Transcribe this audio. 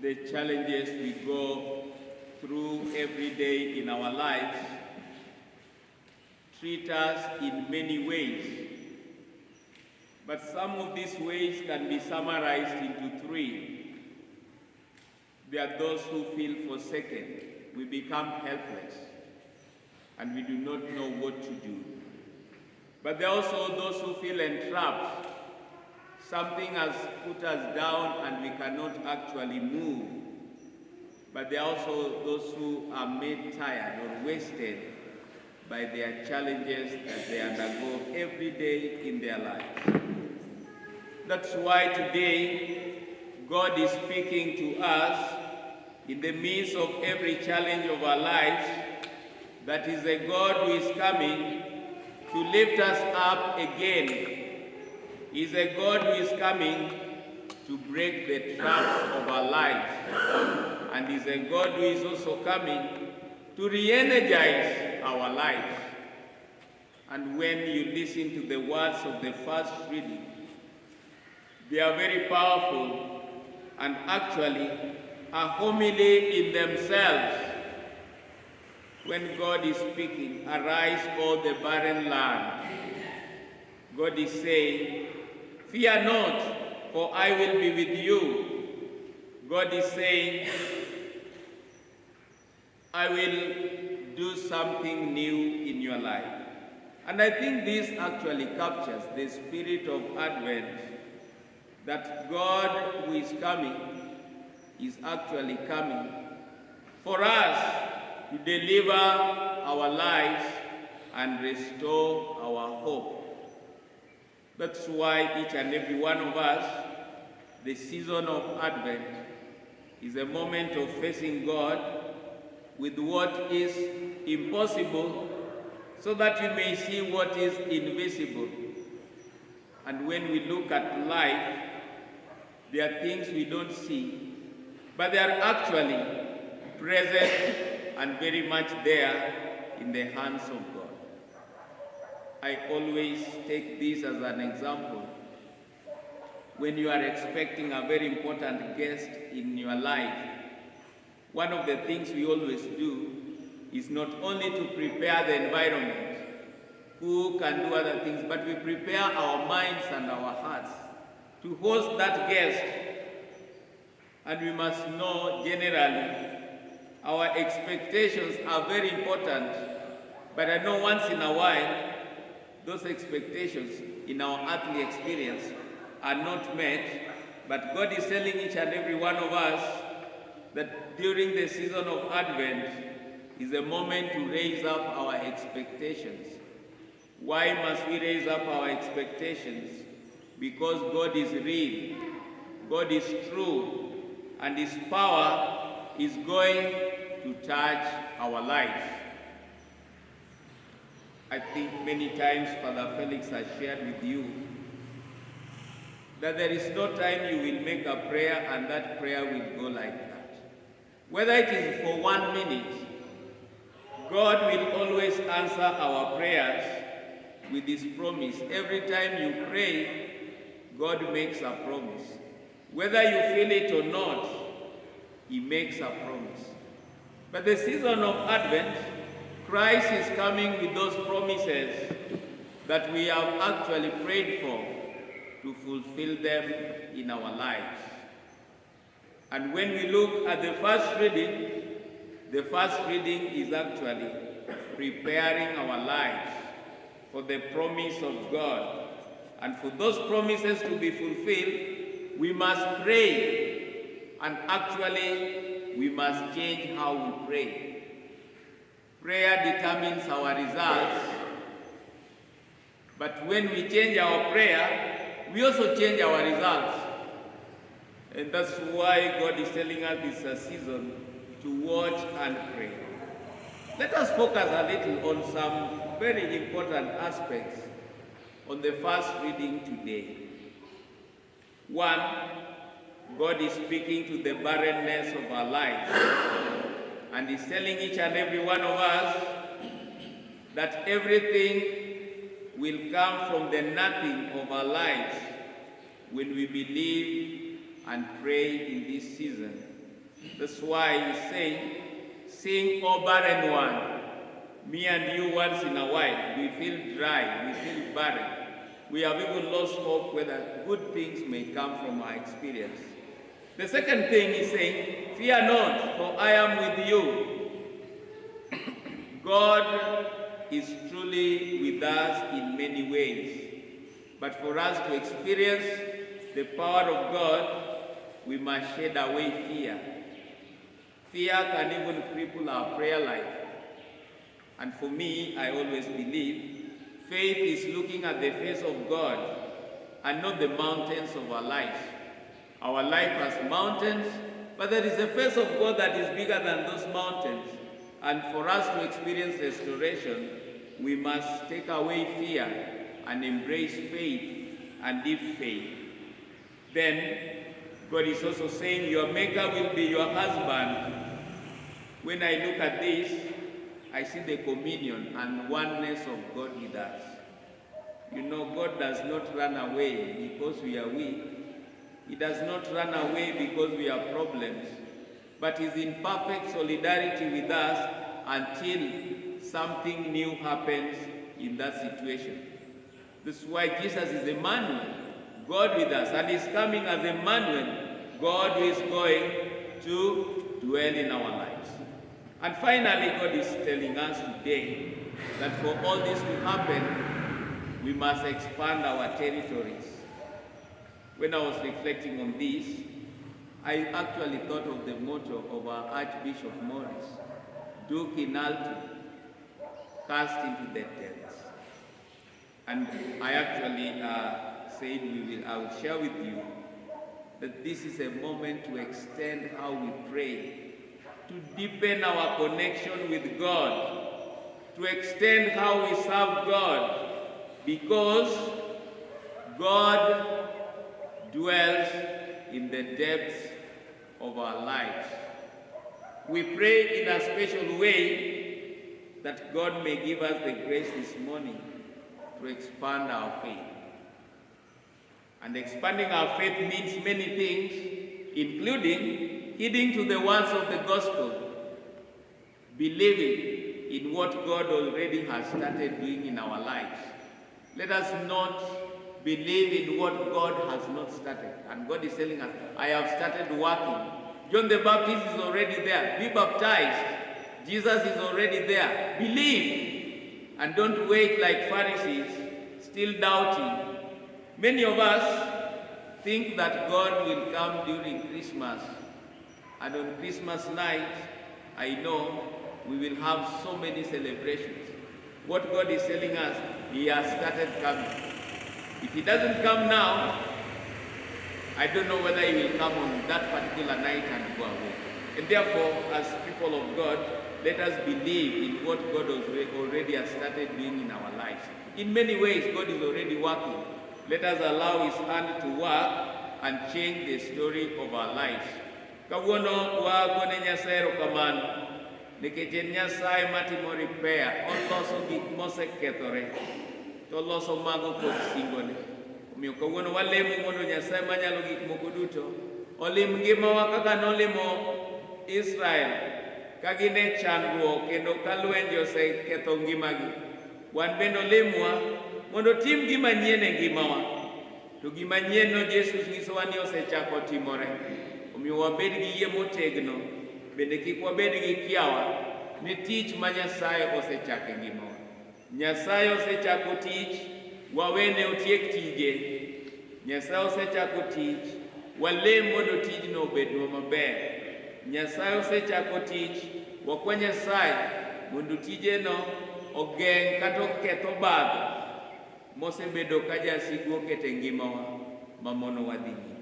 the challenges we go through every day in our lives treat us in many ways. But some of these ways can be summarized into three. There are those who feel forsaken. We become helpless, and we do not know what to do. But there are also those who feel entrapped. Something has put us down and we cannot actually move. But there are also those who are made tired or wasted by their challenges that they undergo every day in their lives. That's why today God is speaking to us in the midst of every challenge of our lives. That is a God who is coming to lift us up again. He is a God who is coming to break the traps of our lives. And is a God who is also coming to re-energize our lives. And when you listen to the words of the first reading, they are very powerful and actually a homily in themselves. When God is speaking, arise all the barren land. God is saying, fear not, for I will be with you. God is saying, I will do something new in your life. And I think this actually captures the spirit of Advent, that God who is coming is actually coming for us to deliver our lives and restore our hope. That's why each and every one of us, the season of Advent is a moment of facing God with what is impossible so that we may see what is invisible. And when we look at life, there are things we don't see, but they are actually present and very much there in the hands of God. I always take this as an example. When you are expecting a very important guest in your life, one of the things we always do is not only to prepare the environment, who can do other things, but we prepare our minds and our hearts to host that guest. And we must know generally our expectations are very important, but I know once in a while those expectations in our earthly experience are not met, but God is telling each and every one of us that during the season of Advent is a moment to raise up our expectations. Why must we raise up our expectations? Because God is real, God is true, and His power is going to touch our lives. I think many times Father Felix has shared with you that there is no time you will make a prayer and that prayer will go like that. Whether it is for 1 minute, God will always answer our prayers with His promise. Every time you pray, God makes a promise. Whether you feel it or not, He makes a promise. But the season of Advent, Christ is coming with those promises that we have actually prayed for to fulfill them in our lives. And when we look at the first reading is actually preparing our lives for the promise of God. And for those promises to be fulfilled, we must pray, and actually we must change how we pray. Prayer determines our results, but when we change our prayer, we also change our results. And that's why God is telling us this is a season to watch and pray. Let us focus a little on some very important aspects on the first reading today. One, God is speaking to the barrenness of our lives. And He's telling each and every one of us that everything will come from the nothing of our lives when we believe and pray in this season. That's why he's saying, sing, O barren one. Me and you once in a while, we feel dry, we feel barren. We have even lost hope whether good things may come from our experience. The second thing is saying, fear not, for I am with you. God is truly with us in many ways. But for us to experience the power of God, we must shed away fear. Fear can even cripple our prayer life. And for me, I always believe, faith is looking at the face of God and not the mountains of our lives. Our life has mountains, but there is a face of God that is bigger than those mountains. And for us to experience restoration, we must take away fear and embrace faith and live faith. Then, God is also saying, your maker will be your husband. When I look at this, I see the communion and oneness of God with us. You know, God does not run away because we are weak. He does not run away because we have problems. But He's in perfect solidarity with us until something new happens in that situation. This is why Jesus is Emmanuel, God with us, and He's coming as Emmanuel, God who is going to dwell in our lives. And finally, God is telling us today that for all this to happen, we must expand our territories. When I was reflecting on this, I actually thought of the motto of our Archbishop Morris, Duc in alto, cast into the depths. And I actually said I will share with you that this is a moment to extend how we pray, to deepen our connection with God, to extend how we serve God, because God dwells in the depths of our lives. We pray in a special way that God may give us the grace this morning to expand our faith. And expanding our faith means many things, including heeding to the words of the gospel, believing in what God already has started doing in our lives. Let us not believe in what God has not started. And God is telling us, I have started working. John the Baptist is already there. Be baptized. Jesus is already there. Believe. And don't wait like Pharisees, still doubting. Many of us think that God will come during Christmas. And on Christmas night, I know we will have so many celebrations. What God is telling us, He has started coming. If He doesn't come now, I don't know whether He will come on that particular night and go away. And therefore, as people of God, let us believe in what God already has started doing in our lives. In many ways, God is already working. Let us allow His hand to work and change the story of our lives. Kawuono wagone Nyasaye erokamano nikech en Nyasaye matimo repair, oloso gik mosekethore to oloso mago kod singone. Omiyo kawuono walemo mondo Nyasaye manyalo gik moko duto olim ngimawa kaka nolimo Israel ka gin e chandruok kendo ka lwenje oseketho ngimagi. Wan bende olemwa mondo tim gima nyien e ngimawa. To gima nyien no Jesus nyisowa ni osechako timore. Omiyo wabed gi yie motegno, bende kik wabed gi kiawa ni tich ma Nyasaye osechako e ngimawa. Nyasaye osechako tich, wawene otiek tije. Nyasaye osechako tich, walem mondo tijno obednwa maber. Nyasaye osechako tich, wakwa Nyasaye mondo tijeno ogeng' kata oketh obadho mosebedo ka jasigu oketo e ngimawa mamono wadhi nyime.